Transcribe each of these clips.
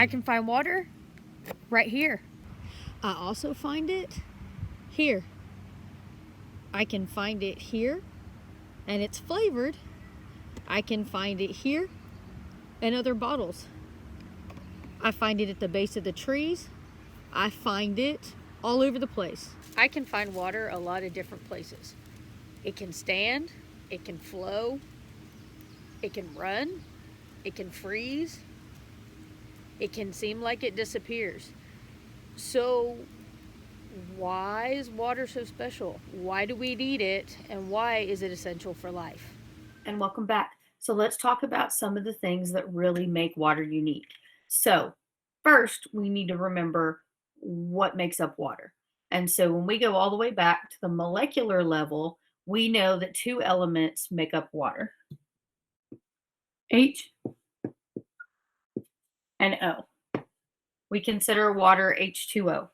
I can find water right here. I also find it here. I can find it here, and it's flavored. I can find it here in other bottles. I find it at the base of the trees. I find it all over the place. I can find water a lot of different places. It can stand, it can flow, it can run, it can freeze, it can seem like it disappears. So why is water so special? Why do we need it? And why is it essential for life? And welcome back. So let's talk about some of the things that really make water unique. So first, we need to remember what makes up water. And so when we go all the way back to the molecular level, we know that two elements make up water, H and O. We consider water H2O.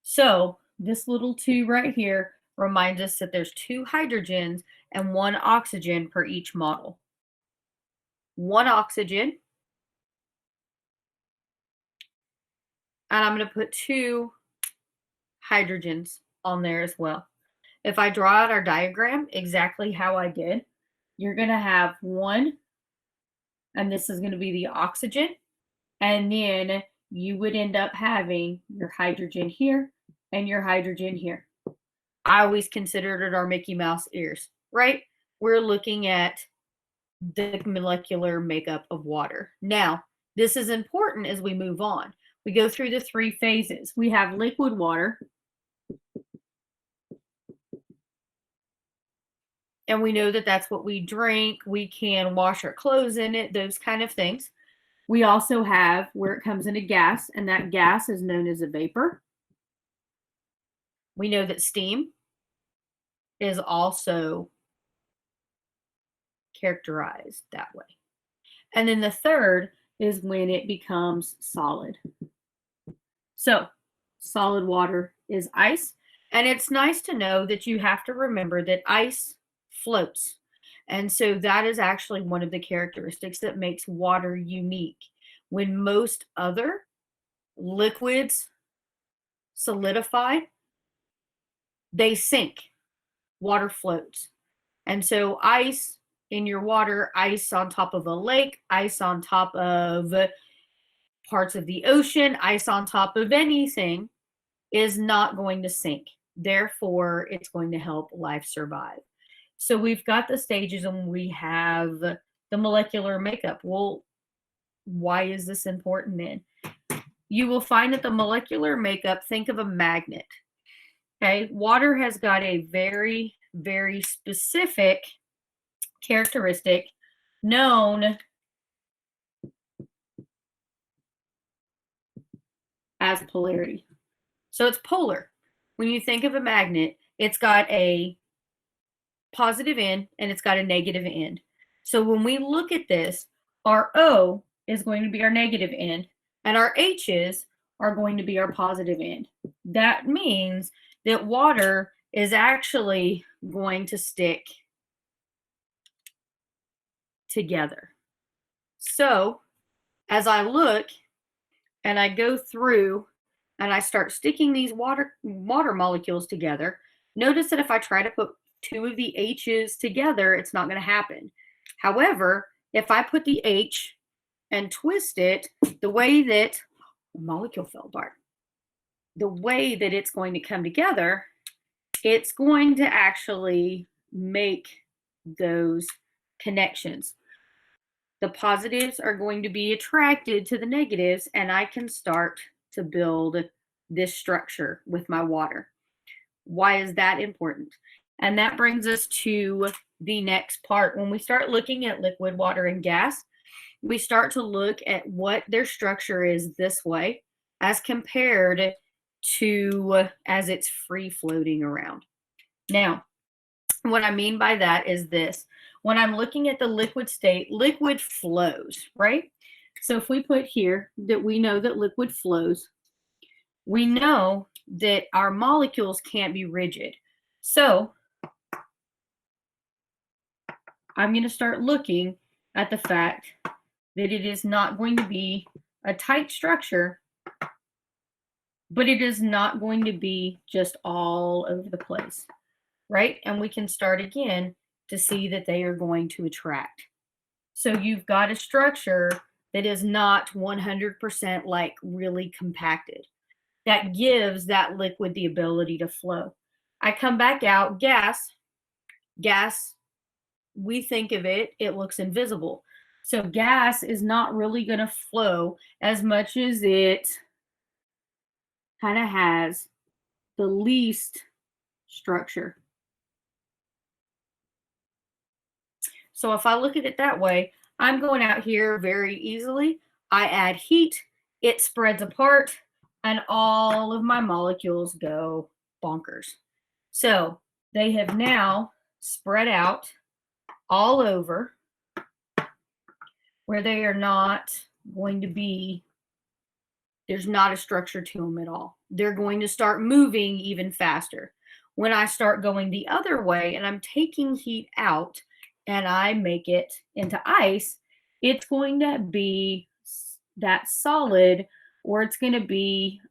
So this little two right here reminds us that there's two hydrogens and one oxygen per each model. One oxygen, and I'm going to put two hydrogens on there as well. If I draw out our diagram exactly how I did, you're going to have one, and this is going to be the oxygen, and then you would end up having your hydrogen here and your hydrogen here. I always considered it our Mickey Mouse ears, right? We're looking at the molecular makeup of water. Now, this is important as we move on. We go through the three phases. We have liquid water, and we know that that's what we drink. We can wash our clothes in it, those kind of things. We also have where it comes into gas, and that gas is known as a vapor. We know that steam is also characterized that way. And then the third is when it becomes solid. So solid water is ice. And it's nice to know that you have to remember that ice floats. And so that is actually one of the characteristics that makes water unique. When most other liquids solidify, they sink. Water floats. And so ice in your water, ice on top of a lake, ice on top of parts of the ocean, ice on top of anything is not going to sink. Therefore, it's going to help life survive. So we've got the stages and we have the molecular makeup. Well, why is this important then? You will find that the molecular makeup, think of a magnet. Okay, water has got a very, very specific characteristic known as polarity. So it's polar. When you think of a magnet, it's got a positive end and it's got a negative end. So when we look at this, our O is going to be our negative end and our H's are going to be our positive end. That means that water is actually going to stick together. So as I look and I go through and I start sticking these water molecules together, notice that if I try to put two of the H's together, it's not going to happen. However, if I put the H and twist it, the way that the molecule fell apart, the way that it's going to come together, it's going to actually make those connections. The positives are going to be attracted to the negatives, and I can start to build this structure with my water. Why is that important? And that brings us to the next part. When we start looking at liquid, water, and gas, we start to look at what their structure is this way as compared to as it's free floating around. Now, what I mean by that is this. When I'm looking at the liquid state, liquid flows, right? So if we put here that we know that liquid flows, we know that our molecules can't be rigid. So I'm going to start looking at the fact that it is not going to be a tight structure, but it is not going to be just all over the place, right? And we can start again to see that they are going to attract. So you've got a structure that is not 100% like really compacted. That gives that liquid the ability to flow. I come back out, gas, we think of it, it looks invisible. So gas is not really going to flow as much as it kind of has the least structure. So if I look at it that way, I'm going out here very easily. I add heat, it spreads apart, and all of my molecules go bonkers. So they have now spread out all over where they are not going to be, there's not a structure to them at all. They're going to start moving even faster. When I start going the other way and I'm taking heat out and I make it into ice, it's going to be that solid, or it's going to be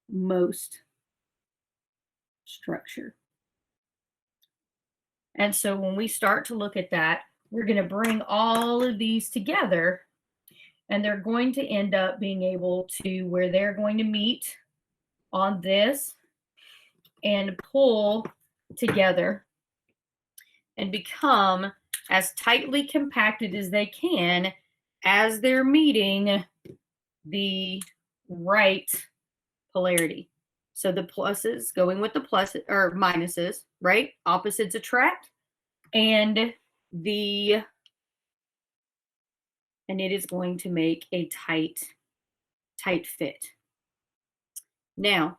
most structure. And so when we start to look at that, we're going to bring all of these together, and they're going to end up being able to, where they're going to meet on this and pull together and become as tightly compacted as they can as they're meeting the right polarity. So the pluses going with the pluses or minuses, right? Opposites attract, and it is going to make a tight fit. Now,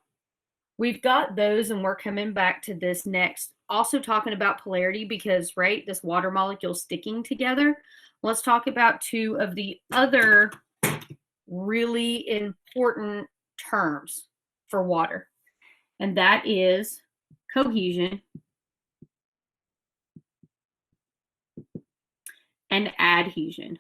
we've got those, and we're coming back to this next. Also talking about polarity because, right, this water molecule sticking together. Let's talk about two of the other really important terms for water, and that is cohesion and adhesion.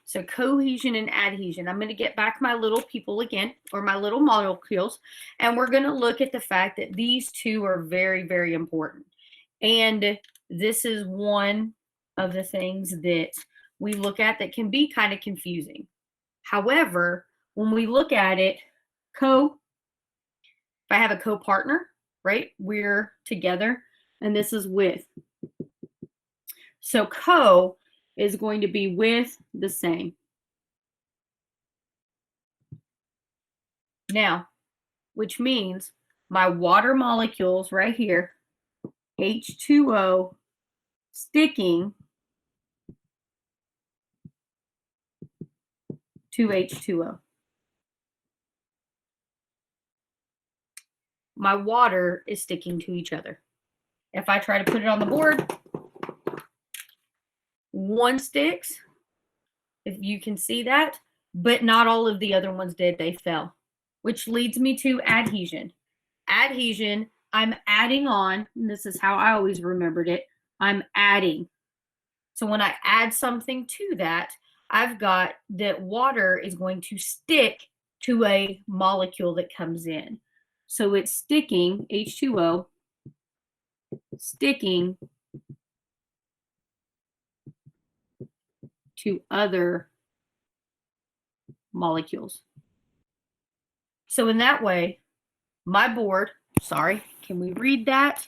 So cohesion and adhesion. I'm going to get back my little people again, or my little molecules, and we're going to look at the fact that these two are very, very important. And this is one of the things that we look at that can be kind of confusing. However, when we look at it, if I have a co-partner, right, we're together, and this is with. So co is going to be with the same. Now, which means my water molecules right here, H2O sticking to H2O. My water is sticking to each other. If I try to put it on the board, one sticks, if you can see that, but not all of the other ones did, they fell. Which leads me to adhesion. Adhesion, I'm adding on, and this is how I always remembered it, I'm adding. So when I add something to that, I've got that water is going to stick to a molecule that comes in. So it's sticking, H2O, sticking to other molecules. So in that way, my board, sorry, can we read that?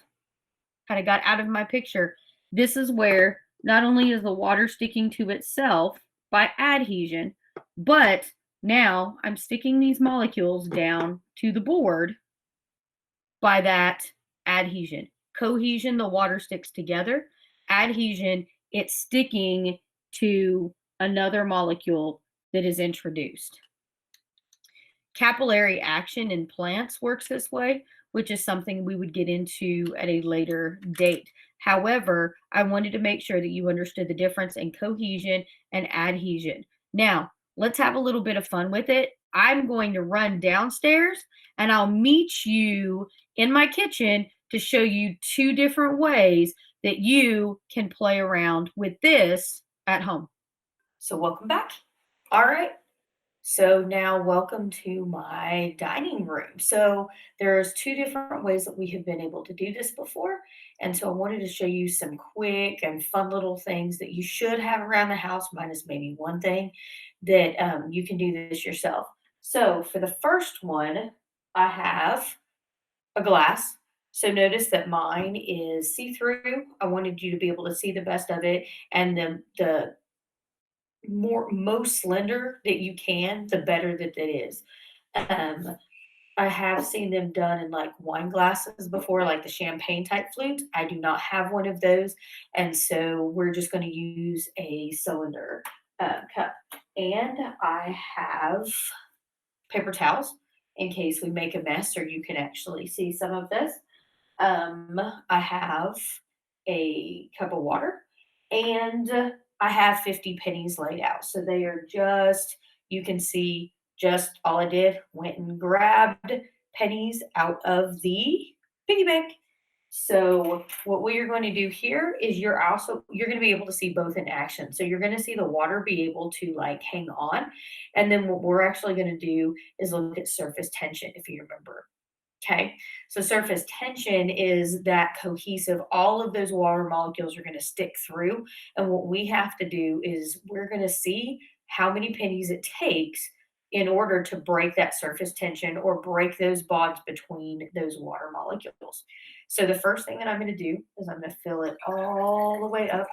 Kind of got out of my picture. This is where not only is the water sticking to itself by adhesion, but now I'm sticking these molecules down to the board by that adhesion. Cohesion, the water sticks together. Adhesion, it's sticking to another molecule that is introduced. Capillary action in plants works this way, which is something we would get into at a later date. However, I wanted to make sure that you understood the difference in cohesion and adhesion. Now, let's have a little bit of fun with it. I'm going to run downstairs and I'll meet you in my kitchen to show you 2 different ways that you can play around with this at home. So welcome back. All right. So now welcome to my dining room. So there's 2 different ways that we have been able to do this before. And so I wanted to show you some quick and fun little things that you should have around the house, minus maybe one thing that you can do this yourself. So for the first one, I have a glass. So notice that mine is see-through. I wanted you to be able to see the best of it. And the most slender that you can, the better that it is. Um, I have seen them done in like wine glasses before, like the champagne type flute. I do not have one of those, and so we're just going to use a cylinder cup. And I have paper towels in case we make a mess or you can actually see some of this. I have a cup of water and I have 50 pennies laid out. So they are just, you can see just all I did went and grabbed pennies out of the piggy bank. So what we are going to do here is you're going to be able to see both in action. So you're going to see the water be able to like hang on. And then what we're actually going to do is look at surface tension, if you remember. Okay, so surface tension is that cohesive, all of those water molecules are going to stick through. And what we have to do is we're going to see how many pennies it takes in order to break that surface tension or break those bonds between those water molecules. So the first thing that I'm going to do is I'm going to fill it all the way up.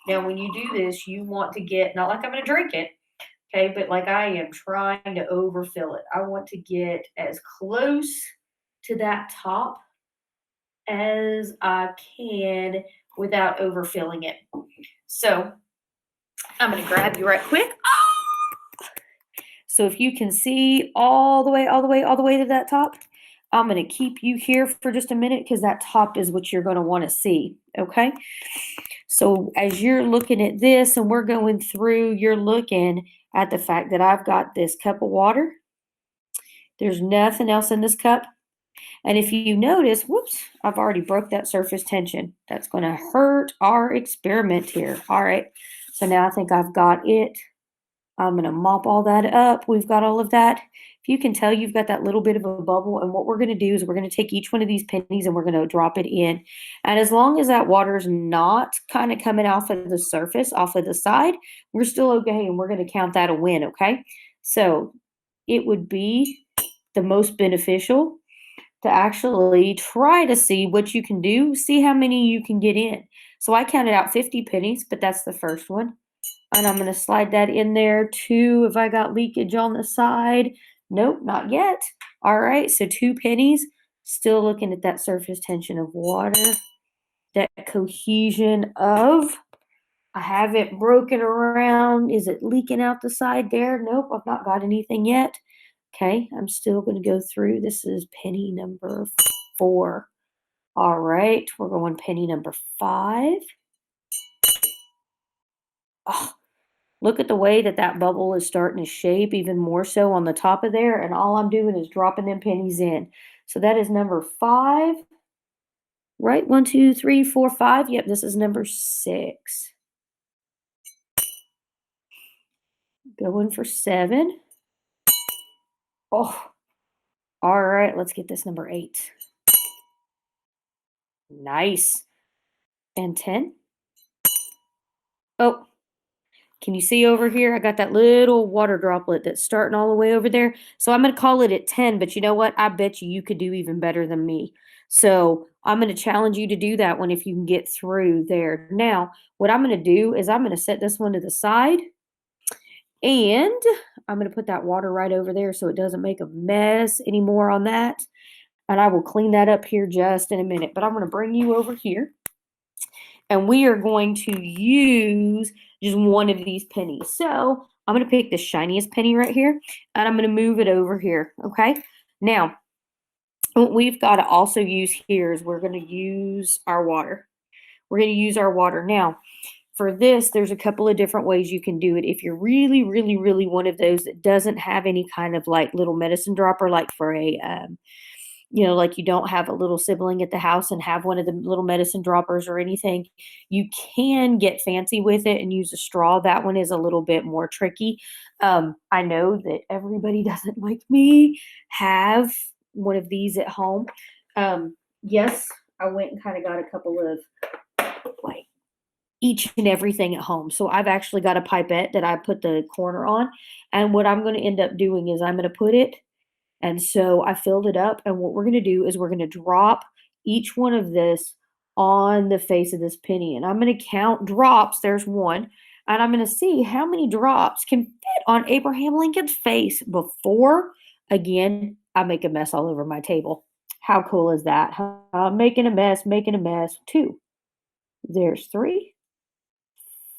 Now, when you do this, you want to get, not like I'm going to drink it, okay, but like I am trying to overfill it. I want to get as close to that top as I can without overfilling it. So I'm going to grab you right quick. So if you can see all the way to that top, I'm going to keep you here for just a minute because that top is what you're going to want to see. Okay. So as you're looking at this and we're going through, you're looking at the fact that I've got this cup of water. There's nothing else in this cup. And if you notice, whoops, I've already broke that surface tension. That's going to hurt our experiment here. All right. So now I think I've got it. I'm going to mop all that up. We've got all of that. If you can tell, you've got that little bit of a bubble. And what we're going to do is we're going to take each one of these pennies and we're going to drop it in. And as long as that water is not kind of coming off of the surface, off of the side, we're still okay. And we're going to count that a win. Okay. So it would be the most beneficial to actually try to see what you can do, see how many you can get in. So I counted out 50 pennies, but that's the first one. And I'm going to slide that in there too. If I got leakage on the side, nope, not yet. All right, so 2 pennies, still looking at that surface tension of water, that cohesion of, I have it broken around. Is it leaking out the side there? Nope, I've not got anything yet. Okay, I'm still going to go through. This is penny number 4. All right, we're going penny number 5. Oh, look at the way that that bubble is starting to shape even more so on the top of there. And all I'm doing is dropping them pennies in. So that is number 5. Right, 1, 2, 3, 4, 5. Yep, this is number 6. Going for 7. Oh, all right, let's get this number 8. Nice. And 10. Oh, can you see over here? I got that little water droplet that's starting all the way over there. So I'm going to call it at 10, but you know what? I bet you could do even better than me. So I'm going to challenge you to do that one if you can get through there. Now, what I'm going to do is I'm going to set this one to the side. And I'm going to put that water right over there so it doesn't make a mess anymore on that. And I will clean that up here just in a minute. But I'm going to bring you over here. And we are going to use just one of these pennies. So I'm going to pick the shiniest penny right here. And I'm going to move it over here. Okay. Now, what we've got to also use here is we're going to use our water. We're going to use our water. Now, for this, there's a couple of different ways you can do it. If you're really, really, really one of those that doesn't have any kind of like little medicine dropper, like for a you know, like you don't have a little sibling at the house and have one of the little medicine droppers or anything, you can get fancy with it and use a straw. That one is a little bit more tricky. I know that everybody doesn't, like me, have one of these at home. Yes, I went and kind of got a couple of like each and everything at home. So I've actually got a pipette that I put the corner on. And what I'm going to end up doing is I'm going to put it, and so I filled it up. And what we're going to do is we're going to drop each one of this on the face of this penny. And I'm going to count drops. There's one. And I'm going to see how many drops can fit on Abraham Lincoln's face before, again, I make a mess all over my table. How cool is that? Making a mess, making a mess. Two. There's three,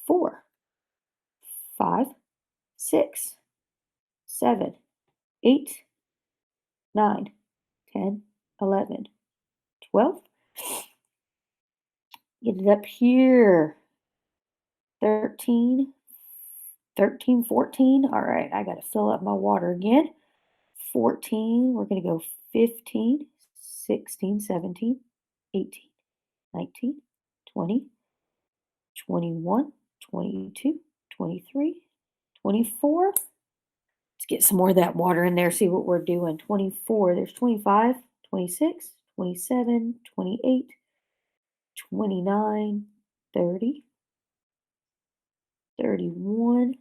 4, 5, 6, 7, 8, 9, 10, 11, 12. Get it up here. 13, 13, 14. All right, I got to fill up my water again. 14. We're going to go 15, 16, 17, 18, 19, 20, 21, 22, 23, 24. Let's get some more of that water in there, see what we're doing. 24, there's 25, 26, 27, 28, 29, 30, 31,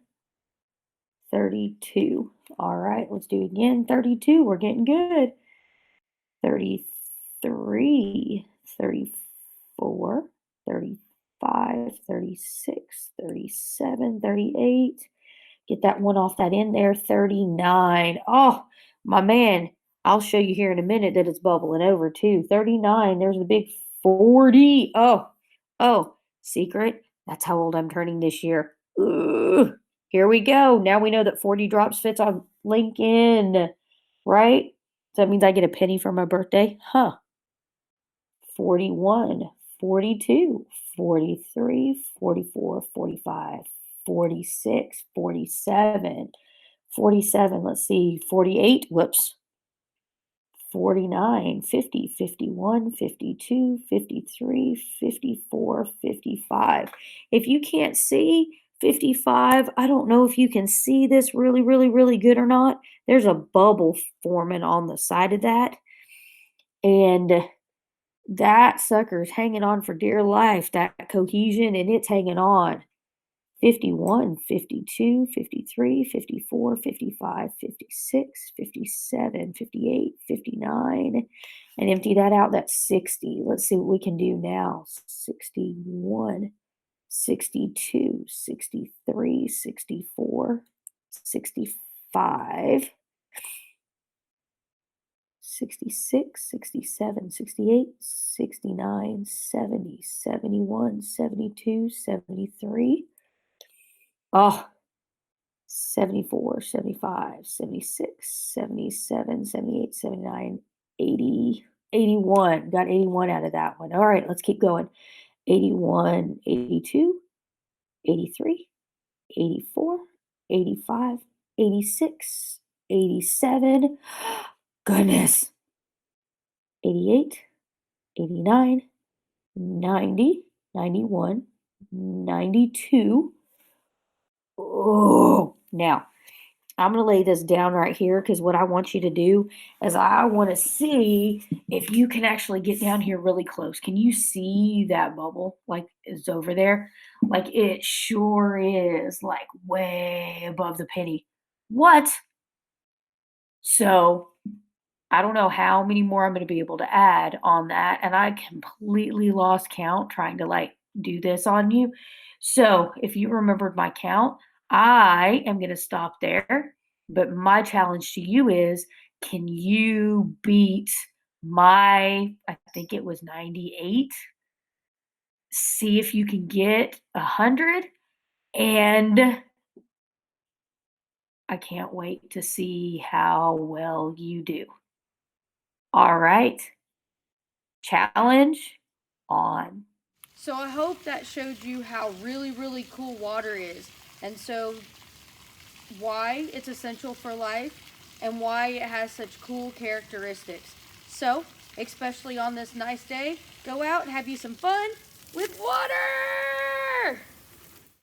32. All right, let's do it again. 32, we're getting good. 33, 34, 35, 36, 37, 38. Get that one off that end there. 39. Oh, my man. I'll show you here in a minute that it's bubbling over too. 39. There's the big 40. Oh, secret. That's how old I'm turning this year. Ugh. Here we go. Now we know that 40 drops fits on Lincoln, right? So that means I get a penny for my birthday? Huh. 41, 42, 43, 44, 45, 46, 47, 47. Let's see, 48, whoops, 49, 50, 51, 52, 53, 54, 55. If you can't see 55, I don't know if you can see this really, really, really good or not. There's a bubble forming on the side of that. And that sucker's hanging on for dear life, that cohesion, and it's hanging on. 51, 52, 53, 54, 55, 56, 57, 58, 59. And empty that out, that's 60. Let's see what we can do now. 61, 62, 63, 64, 65. 66, 67, 68, 69, 70, 71, 72, 73. Oh, 74, 75, 76, 77, 78, 79, 80, 81. Got 81 out of that one. All right, let's keep going. 81, 82, 83, 84, 85, 86, 87. Goodness. 88, 89, 90, 91, 92. Oh, now I'm going to lay this down right here because what I want you to do is I want to see if you can actually get down here really close. Can you see that bubble like it's over there? Like it sure is like way above the penny. What? So I don't know how many more I'm going to be able to add on that. And I completely lost count trying to like do this on you. So if you remembered my count, I am going to stop there. But my challenge to you is, can you beat my, I think it was 98? See if you can get 100. And I can't wait to see how well you do. All right. Challenge on. So I hope that showed you how really, really cool water is. And so why it's essential for life and why it has such cool characteristics. So, especially on this nice day, go out and have you some fun with water.